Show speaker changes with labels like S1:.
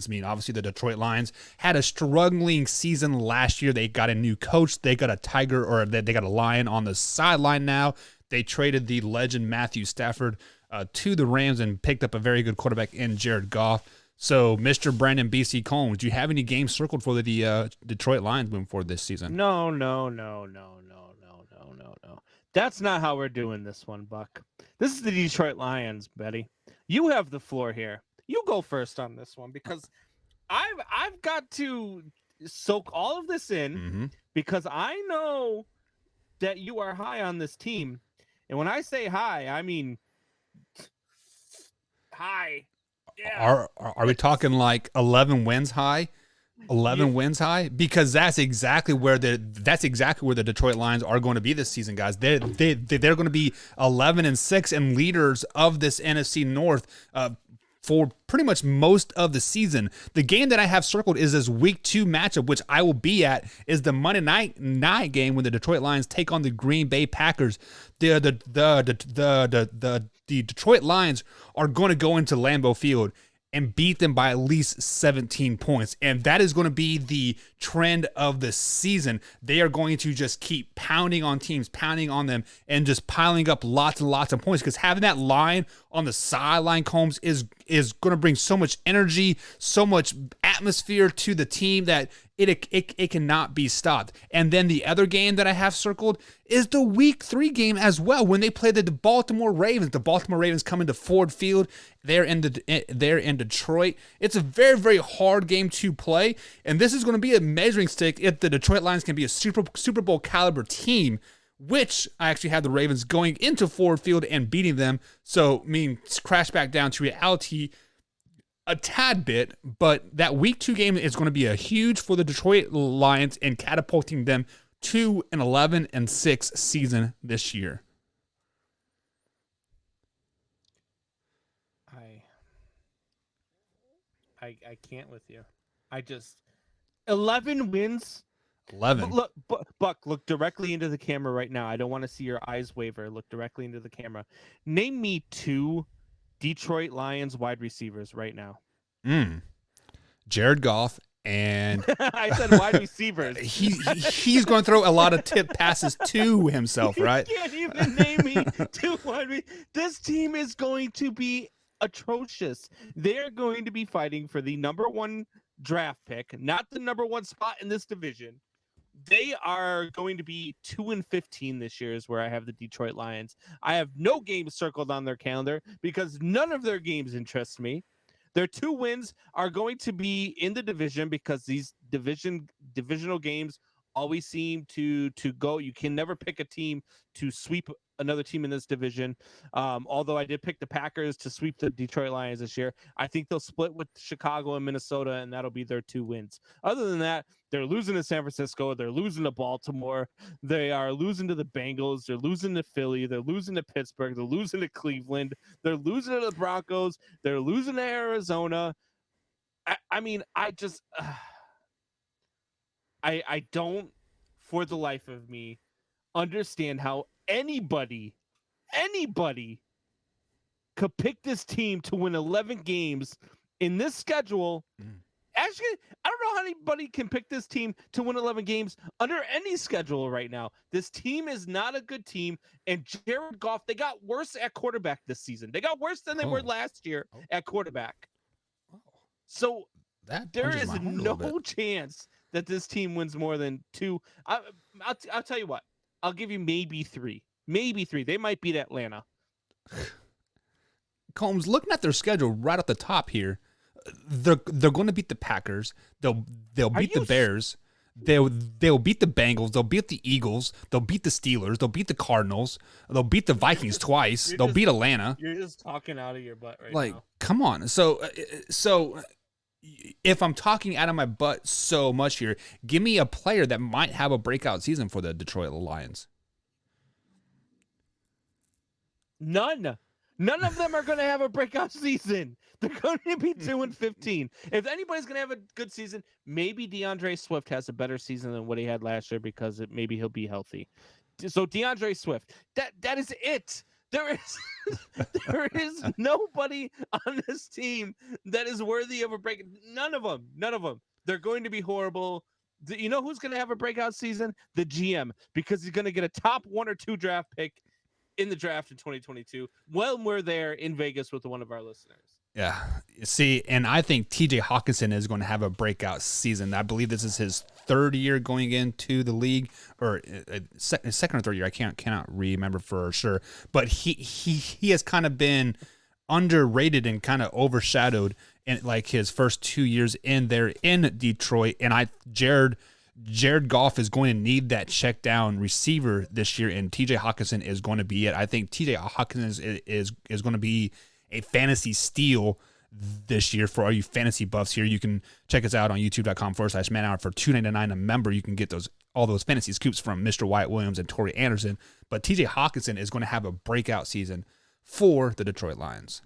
S1: I mean, obviously the Detroit Lions had a struggling season last year. They got a new coach. They got a tiger, or they got a lion on the sideline now. They traded the legend Matthew Stafford to the Rams and picked up a very good quarterback in Jared Goff. So, Mr. Brandon BC Combs, do you have any games circled for the Detroit Lions moving forward this season?
S2: No. That's not how we're doing this one, Buck. This is the Detroit Lions, Betty. You have the floor here. You go first on this one because I've got to soak all of this in because I know that you are high on this team. And when I say high, I mean high.
S1: Yeah. Are we talking like 11 wins high? 11 wins high, because that's exactly where the Detroit Lions are going to be this season, guys. They're going to be 11-6 and leaders of this NFC North for pretty much most of the season. The game that I have circled is this week 2 matchup, which I will be at, is the Monday night game when the Detroit Lions take on the Green Bay Packers. The Detroit Lions are going to go into Lambeau Field and beat them by at least 17 points. And that is going to be the trend of the season. They are going to just keep pounding on teams, pounding on them, and just piling up lots and lots of points, because having that line on the sideline, Combs, is going to bring so much energy, so much atmosphere to the team that it cannot be stopped. And then the other game that I have circled is the week 3 game as well, when they play the Baltimore Ravens. The Baltimore Ravens come into Ford Field. They're in Detroit. It's a very, very hard game to play, and this is going to be a measuring stick if the Detroit Lions can be a Super Bowl caliber team, which I actually have the Ravens going into Ford Field and beating them. So, I mean, crash back down to reality a tad bit, but that week 2 game is going to be a huge for the Detroit Lions and catapulting them to an 11-6 season this year.
S2: I can't with you. 11 wins.
S1: 11.
S2: Look, Buck, look directly into the camera right now. I don't want to see your eyes waver. Look directly into the camera. Name me 2 Detroit Lions wide receivers right now.
S1: Jared Goff and
S2: I said wide receivers.
S1: He's going to throw a lot of tip passes to himself, right?
S2: You can't even name me 2 wide receivers. This team is going to be atrocious. They're going to be fighting for the number 1 draft pick, not the number 1 spot in this division. They are going to be 2-15 this year is where I have the Detroit Lions. I have no games circled on their calendar because none of their games interest me. Their 2 wins are going to be in the division because these divisional games always seem to go. You can never pick a team to sweep another team in this division. Although I did pick the Packers to sweep the Detroit Lions this year. I think they'll split with Chicago and Minnesota, and that'll be their 2 wins. Other than that, they're losing to San Francisco. They're losing to Baltimore. They are losing to the Bengals. They're losing to Philly. They're losing to Pittsburgh. They're losing to Cleveland. They're losing to the Broncos. They're losing to Arizona. I don't, for the life of me, understand how anybody could pick this team to win 11 games in this schedule. Actually, I don't know how anybody can pick this team to win 11 games under any schedule right now. This team is not a good team, and Jared Goff, they got worse at quarterback this season. They got worse than they were last year at quarterback. So there is no chance that this team wins more than 2. I'll tell you what. I'll give you maybe 3. Maybe 3. They might beat Atlanta.
S1: Combs, looking at their schedule right at the top here, they're going to beat the Packers. They'll beat the Bears. They'll beat the Bengals. They'll beat the Eagles. They'll beat the Steelers. They'll beat the Cardinals. They'll beat the Vikings twice. They'll beat Atlanta.
S2: You're just talking out of your butt right now.
S1: Like, come on. So if I'm talking out of my butt so much here, give me a player that might have a breakout season for the Detroit Lions.
S2: None. None of them are going to have a breakout season. They're going to be 2-15. If anybody's going to have a good season, maybe DeAndre Swift has a better season than what he had last year because maybe he'll be healthy. So DeAndre Swift, that is it. There is there is nobody on this team that is worthy of a break. None of them. None of them. They're going to be horrible. You know who's going to have a breakout season? The GM, because he's going to get a top 1 or 2 draft pick in the draft in 2022 when we're there in Vegas with one of our listeners.
S1: Yeah. See, and I think TJ Hawkinson is going to have a breakout season. I believe this is his 3rd year going into the league, or second or 3rd year. I cannot remember for sure, but he has kind of been underrated and kind of overshadowed in like his first 2 years in there in Detroit. And Jared Goff is going to need that check down receiver this year, and TJ Hawkinson is going to be it. I think TJ Hawkinson is going to be a fantasy steal this year for all you fantasy buffs here. You can check us out on youtube.com/manhour for $2.99 a member. You can get all those fantasy scoops from Mr. Wyatt Williams and Torrey Anderson. But TJ Hawkinson is going to have a breakout season for the Detroit Lions.